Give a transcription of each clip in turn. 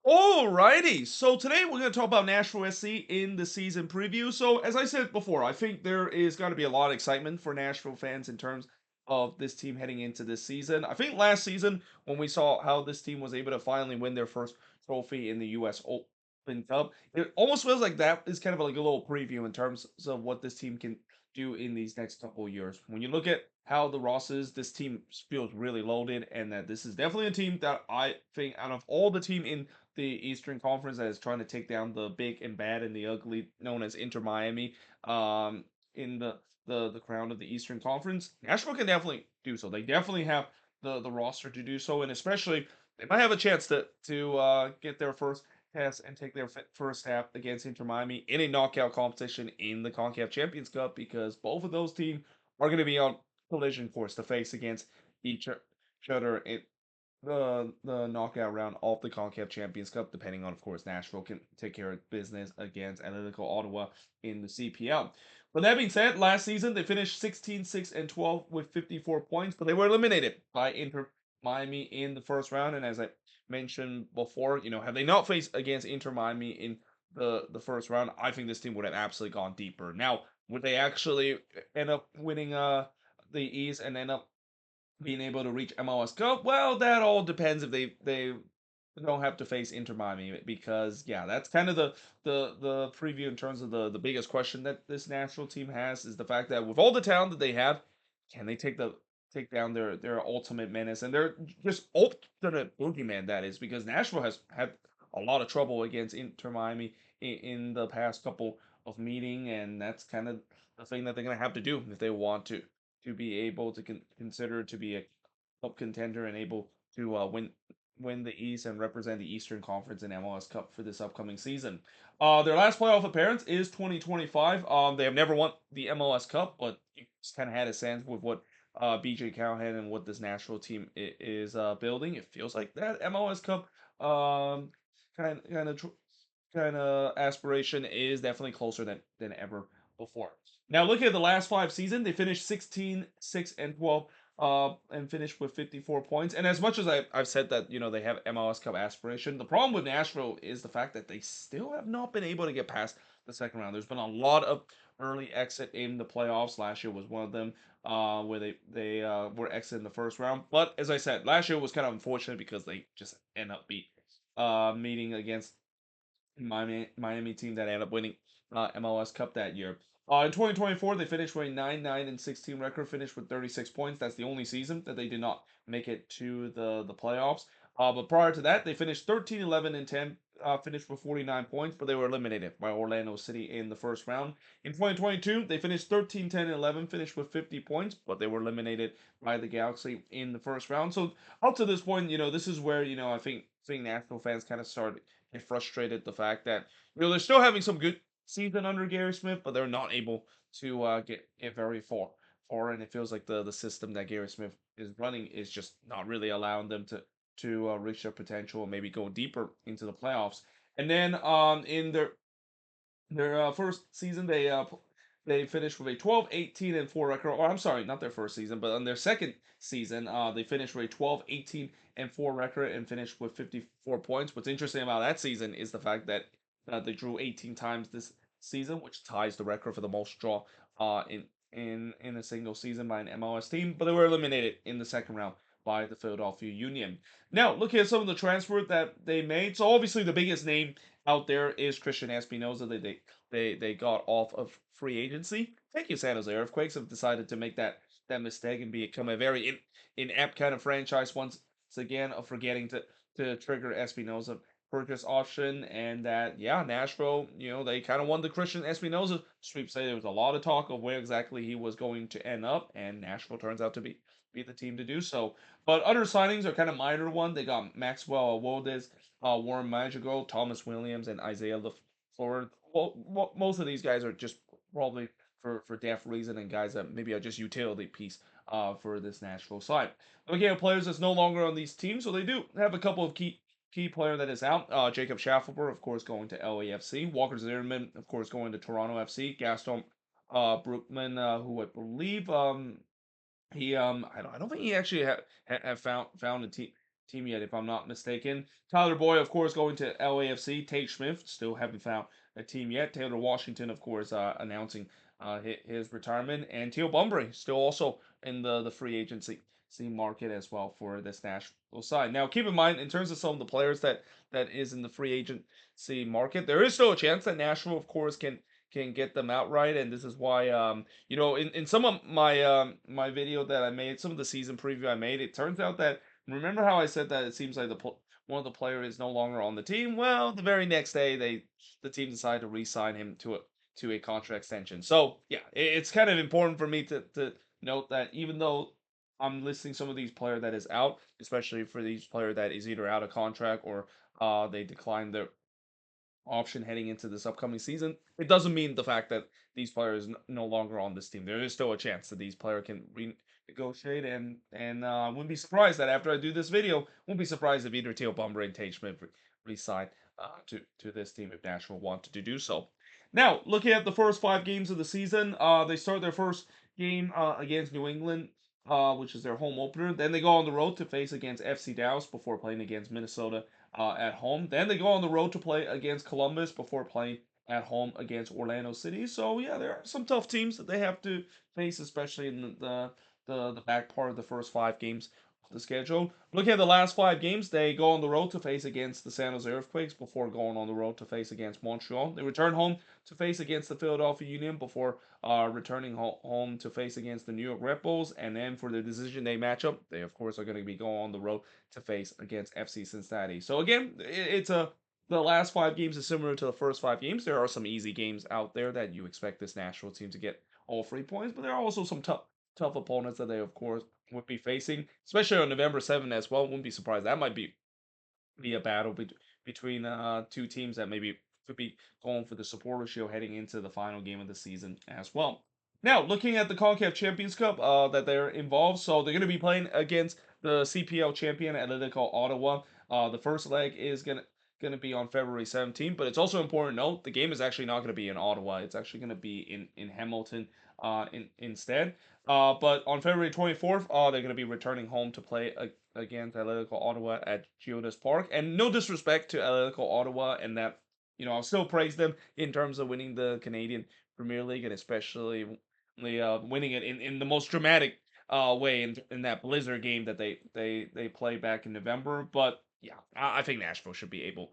Alrighty, so today we're going to talk about Nashville SC in the season preview. So, as I said before, I think there is going to be a lot of excitement for Nashville fans in terms of this team heading into this season. I think last season, when we saw how this team was able to finally win their first trophy in the U.S. Open Cup, it almost feels like that is kind of like a little preview in terms of what this team can do in these next couple of years. When you look at how the Ross is, this team feels really loaded, and that this is definitely a team that I think out of all the team in the Eastern Conference that is trying to take down the big and bad and the ugly known as Inter Miami in the crown of the Eastern Conference. Nashville can definitely do so. They definitely have the roster to do so, and especially they might have a chance to get their first test and take their first half against Inter Miami in a knockout competition in the CONCACAF Champions Cup, because both of those teams are going to be on collision course to face against each other the knockout round of the CONCACAF Champions Cup, depending on, of course, Nashville can take care of business against Atletico Ottawa in the CPL. But that being said, last season they finished 16, 6, and 12 with 54 points, but they were eliminated by Inter Miami in the first round. And as I mentioned before, have they not faced against Inter Miami in the first round, I think this team would have absolutely gone deeper. Now, would they actually end up winning the East and end up being able to reach MLS Cup? Well, that all depends if they don't have to face Inter Miami, because yeah, that's kind of the preview in terms of the biggest question that this national team has, is the fact that with all the talent that they have, can they take down their ultimate menace and their just ultimate boogeyman, that is, because Nashville has had a lot of trouble against Inter Miami in the past couple of meeting, and that's kind of the thing that they're gonna have to do if they want to be able to consider to be a cup contender and able to win the East and represent the Eastern Conference in MLS Cup for this upcoming season. Their last playoff appearance is 2025. They have never won the MLS Cup, but you just kind of had a sense with what BJ Callahan and what this national team is building. It feels like that MLS Cup um, kind of aspiration is definitely closer than ever before. Now, looking at the last five seasons, they finished 16, 6, and 12, and finished with 54 points. And as much as I've said that, they have MLS Cup aspiration, the problem with Nashville is the fact that they still have not been able to get past the second round. There's been a lot of early exit in the playoffs. Last year was one of them, where they were exited in the first round. But as I said, last year was kind of unfortunate because they just end up meeting against Miami team that ended up winning MLS Cup that year. In 2024, they finished with a 9-9-16 record, finished with 36 points. That's the only season that they did not make it to the playoffs. But prior to that, they finished 13-11-10, finished with 49 points, but they were eliminated by Orlando City in the first round. In 2022, they finished 13-10-11, finished with 50 points, but they were eliminated by the Galaxy in the first round. So up to this point, this is where I think Nashville fans kind of started get frustrated the fact that they're still having some good season under Gary Smith, but they're not able to get very far, and it feels like the system that Gary Smith is running is just not really allowing them to reach their potential and maybe go deeper into the playoffs. And then in their first season, they finished with a 12-18-4 record. Or I'm sorry, not their first season, but on their second season, they finished with a 12-18-4 record and finished with 54 points. What's interesting about that season is the fact that they drew 18 times this season, which ties the record for the most draw in a single season by an MLS team. But they were eliminated in the second round by the Philadelphia Union. Now, looking at some of the transfers that they made, so obviously the biggest name out there is Christian Espinoza. They got off of free agency. Thank you, San Jose Earthquakes have decided to make that mistake and become a very inept kind of franchise once again of forgetting to trigger Espinoza purchase option. And that, yeah, Nashville, they kind of won the Christian Espinoza sweepstakes. There was a lot of talk of where exactly he was going to end up, and Nashville turns out to be the team to do so. But other signings are kind of minor one. They got Maxwell Wodes, Warren Madrigal, Thomas Williams, and Isaiah LaFleur. Well, most of these guys are just probably for deaf reason, and guys that maybe are just utility piece for this Nashville side. Looking at players that's no longer on these teams, so they do have a couple of key player that is out. Jacob Schaffelberg, of course, going to LAFC. Walker Zimmerman, of course, going to Toronto FC. Gaston Brookman, who I believe he I don't think he actually have found a team yet, if I'm not mistaken. Tyler Boyd, of course, going to LAFC. Tate Smith still haven't found a team yet. Taylor Washington, of course, announcing his retirement, and Teal Bunbury still also in the free agency market as well for this Nashville side. Now, keep in mind, in terms of some of the players that is in the free agency market, there is still a chance that Nashville, of course, can get them outright, and this is why in some of my video that I made, some of the season preview I made, it turns out that, remember how I said that it seems like one of the player is no longer on the team? Well, the very next day the team decided to re-sign him to a contract extension. So yeah, it's kind of important for me to note that even though I'm listing some of these player that is out, especially for these player that is either out of contract or they declined their option heading into this upcoming season, it doesn't mean the fact that these players no longer on this team. There is still a chance that these players can renegotiate, and I wouldn't be surprised that after I do this video, wouldn't be surprised if either Teal Bumber and Tate Schmidt re-sign to this team if Nashville wanted to do so. Now, looking at the first 5 games of the season, they start their first game against New England, which is their home opener. Then they go on the road to face against FC Dallas before playing against Minnesota at home. Then they go on the road to play against Columbus before playing at home against Orlando City. So yeah, there are some tough teams that they have to face, especially in the back part of the first 5 games of the schedule. Looking at the last 5 games, they go on the road to face against the San Jose Earthquakes before going on the road to face against Montreal. They return home to face against the Philadelphia Union before returning home to face against the New York Red Bulls. And then for the decision day matchup, they of course are going to be going on the road to face against FC Cincinnati. So again, it's a the last 5 games is similar to the first 5 games. There are some easy games out there that you expect this Nashville team to get all 3 points, but there are also some tough opponents that they of course would be facing, especially on November 7th as well. Wouldn't be surprised that might be a battle between two teams that maybe could be going for the supporter shield heading into the final game of the season as well. Now, looking at the CONCACAF Champions Cup that they're involved, so they're going to be playing against the CPL champion Atletico Ottawa. The first leg is going to be on February 17th, but it's also important to note the game is actually not going to be in Ottawa. It's actually going to be in Hamilton instead. But on February 24th, they're going to be returning home to play against Atletico Ottawa at Geodis Park. And no disrespect to Atletico Ottawa, and that I'll still praise them in terms of winning the Canadian Premier League, and especially winning it in the most dramatic way in that Blizzard game that they played back in November. But yeah, I think Nashville should be able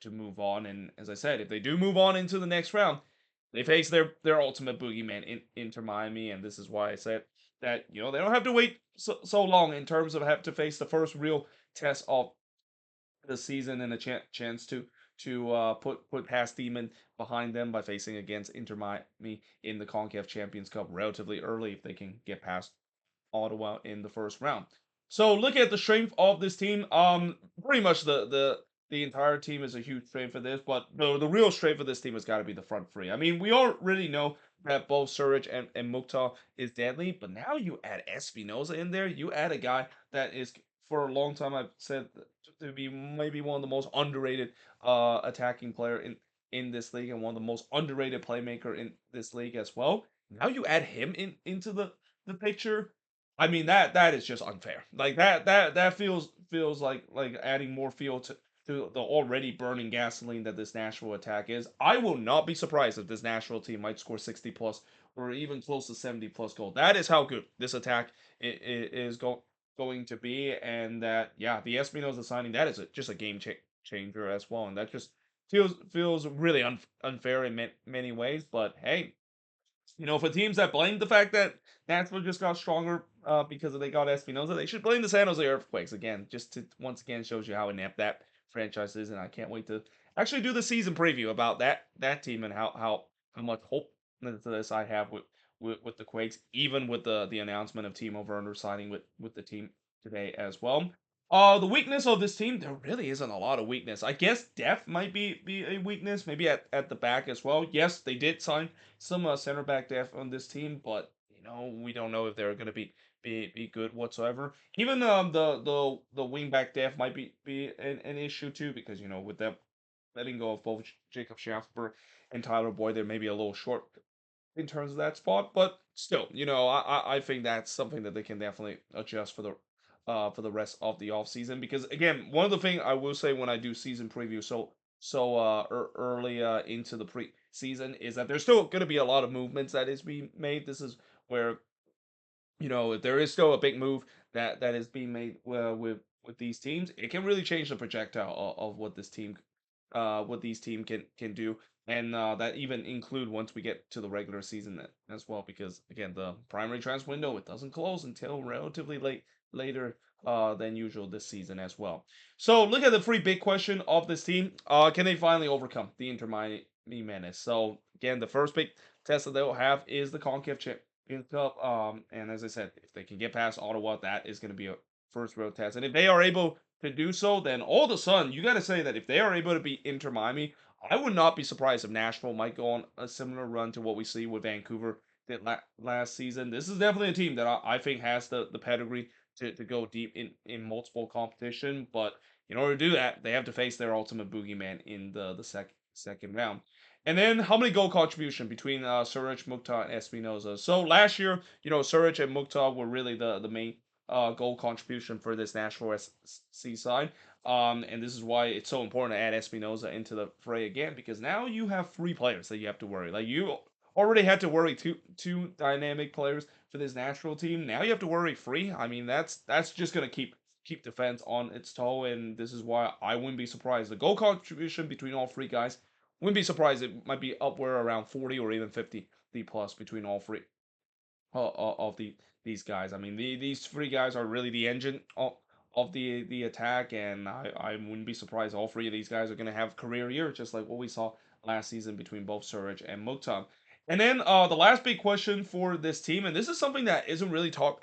to move on. And as I said, if they do move on into the next round, they face their ultimate boogeyman in Inter Miami, and this is why I said that they don't have to wait so long in terms of have to face the first real test of the season and a chance to put past Demon behind them by facing against Inter Miami in the CONCACAF Champions Cup relatively early if they can get past Ottawa in the first round. So looking at the strength of this team, pretty much the entire team is a huge strength for this, but the real strength of this team has got to be the front three. I mean, we already know that both Surridge and Mukhtar is deadly, but now you add Espinoza in there, you add a guy that is for a long time I've said to be maybe one of the most underrated attacking player in this league and one of the most underrated playmaker in this league as well. Now you add him into the picture. I mean that is just unfair. Like that feels like adding more fuel to the already burning gasoline that this Nashville attack is. I will not be surprised if this Nashville team might score 60 plus or even close to 70 plus goal. That is how good this attack is going to be, and that yeah, the Espinosa signing that is just a game changer as well, and that just feels really unfair in many ways. But hey, for teams that blame the fact that Nashville just got stronger because they got Espinoza, they should blame the San Jose Earthquakes again. Just to once again shows you how inept that franchise is, and I can't wait to actually do the season preview about that team and how much hope this I have with the Quakes, even with the announcement of Timo Werner signing with the team today as well. The weakness of this team, there really isn't a lot of weakness. I guess depth might be a weakness, maybe at the back as well. Yes, they did sign some center back depth on this team, but we don't know if they're going to be good whatsoever. Even the wing back depth might be an issue too, because with them letting go of both Jacob Schaffer and Tyler Boyd, they may be a little short in terms of that spot, but still, I think that's something that they can definitely adjust for the for the rest of the offseason. Because again, one of the things I will say when I do season preview early into the preseason is that there's still going to be a lot of movements that is being made. This is where if there is still a big move that is being made with these teams, it can really change the projectile of what these team can do, and that even include once we get to the regular season as well, because again, the primary transfer window, it doesn't close until relatively later than usual this season as well. So look at the three big question of this team. Can they finally overcome the Inter Miami menace? So again, the first big test that they'll have is the CONCACAF Champions Cup. And as I said, if they can get past Ottawa, that is going to be a first road test. And if they are able to do so, then all of a sudden, you got to say that if they are able to beat Inter Miami, I would not be surprised if Nashville might go on a similar run to what we see with Vancouver did last season. This is definitely a team that I think has the pedigree to go deep in multiple competition. But in order to do that, they have to face their ultimate boogeyman in the second round. And then how many goal contribution between Suric, Mukhtar, and Espinoza? So last year, Suric and Mukhtar were really the main goal contribution for this Nashville SC side. And this is why it's so important to add Espinoza into the fray again, because now you have three players that you have to worry. Like, you already had to worry two dynamic players for this Nashville team. Now you have to worry three. I mean, that's just gonna keep defense on its toe, and this is why I wouldn't be surprised. The goal contribution between all three guys, wouldn't be surprised it might be upward around 40 or even 50 plus between all three of these guys. I mean, these three guys are really the engine of the attack, and I wouldn't be surprised all three of these guys are going to have career years, just like what we saw last season between both Surridge and Mukhtar. And then the last big question for this team, and this is something that isn't really talked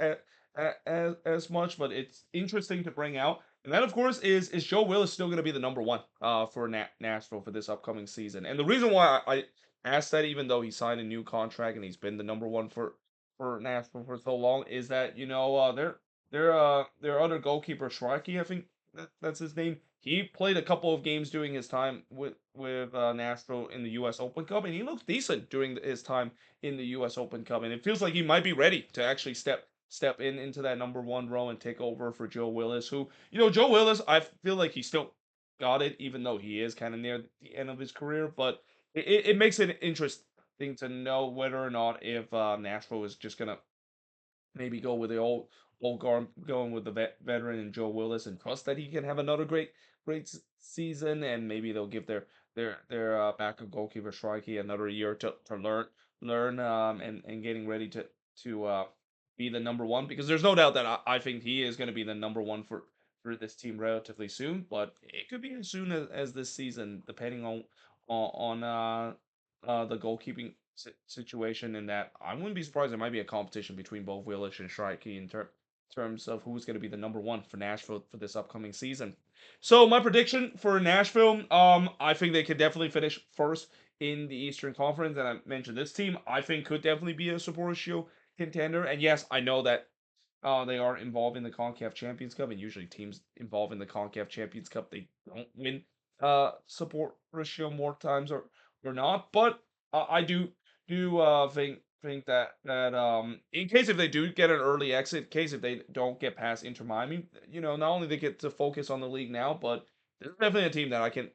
as much, but it's interesting to bring out. And that, of course, is Joe Willis still going to be the number one for Nashville for this upcoming season? And the reason why I asked that, even though he signed a new contract and he's been the number one for Nashville for so long, is that their other goalkeeper Shrikey, I think that's his name. He played a couple of games during his time with Nashville in the U.S. Open Cup, and he looked decent during his time in the U.S. Open Cup, and it feels like he might be ready to actually step into that number one role and take over for Joe Willis. Who, Joe Willis, I feel like he still got it, even though he is kind of near the end of his career, but it makes it interesting to know whether or not if Nashville is just gonna maybe go with the old guard, going with the veteran and Joe Willis, and trust that he can have another great season, and maybe they'll give their backup goalkeeper Shrikey another year to learn and getting ready to be the number one, because there's no doubt that I think he is going to be the number one for this team relatively soon, but it could be as soon as this season, depending on the goalkeeping situation. In that, I wouldn't be surprised there might be a competition between both Willis and Shrikey in terms of who's going to be the number one for Nashville for this upcoming season. So my prediction for Nashville, I think they could definitely finish first in the Eastern Conference, and I mentioned this team I think could definitely be a Supporters Shield contender. And yes, I know that they are involved in the CONCACAF Champions Cup, and usually teams involved in the CONCACAF Champions Cup, they don't win Supporters Shield more times or not. But I do think that in case if they do get an early exit, in case if they don't get past Inter Miami, not only they get to focus on the league now, but there's definitely a team that I can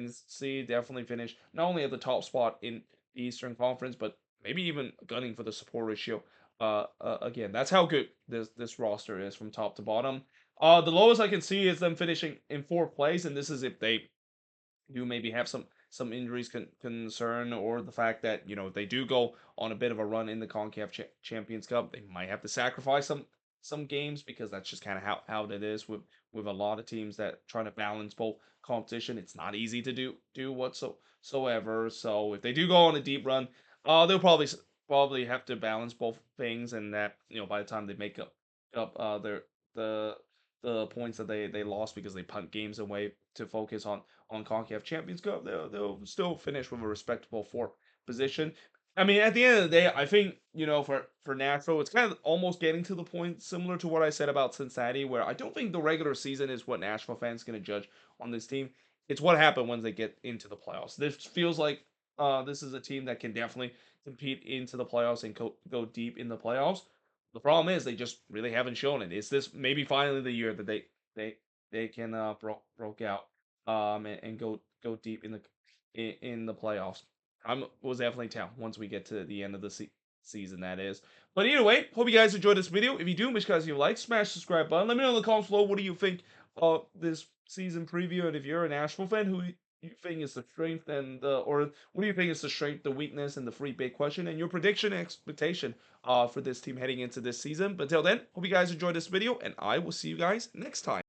see definitely finish not only at the top spot in the Eastern Conference, but maybe even gunning for the Supporters Shield. Again, that's how good this roster is from top to bottom. The lowest I can see is them finishing in fourth place, and this is if they do maybe have some injuries concern, or the fact that if they do go on a bit of a run in the CONCACAF Champions Cup, they might have to sacrifice some games, because that's just kind of how it is with a lot of teams that trying to balance both competition. It's not easy to do whatsoever. So if they do go on a deep run, they'll probably have to balance both things, and that by the time they make up the the points that they lost because they punt games away to focus on CONCACAF Champions Cup, they'll still finish with a respectable fourth position. I mean, at the end of the day, I think for Nashville, it's kind of almost getting to the point similar to what I said about Cincinnati, where I don't think the regular season is what Nashville fans going to judge on this team. It's what happened once they get into the playoffs. This feels like this is a team that can definitely compete into the playoffs and go deep in the playoffs. The problem is they just really haven't shown it. Is this maybe finally the year that they they can broke out and go deep in the playoffs? Will definitely tell once we get to the end of the season, that is. But either way, hope you guys enjoyed this video. If you do, make sure you like, smash the subscribe button. Let me know in the comments below what do you think of this season preview, and if you're a Nashville fan, who you think is the strength and or what do you think is the strength, the weakness, and the free big question, and your prediction and expectation for this team heading into this season. But until then, hope you guys enjoyed this video, and I will see you guys next time.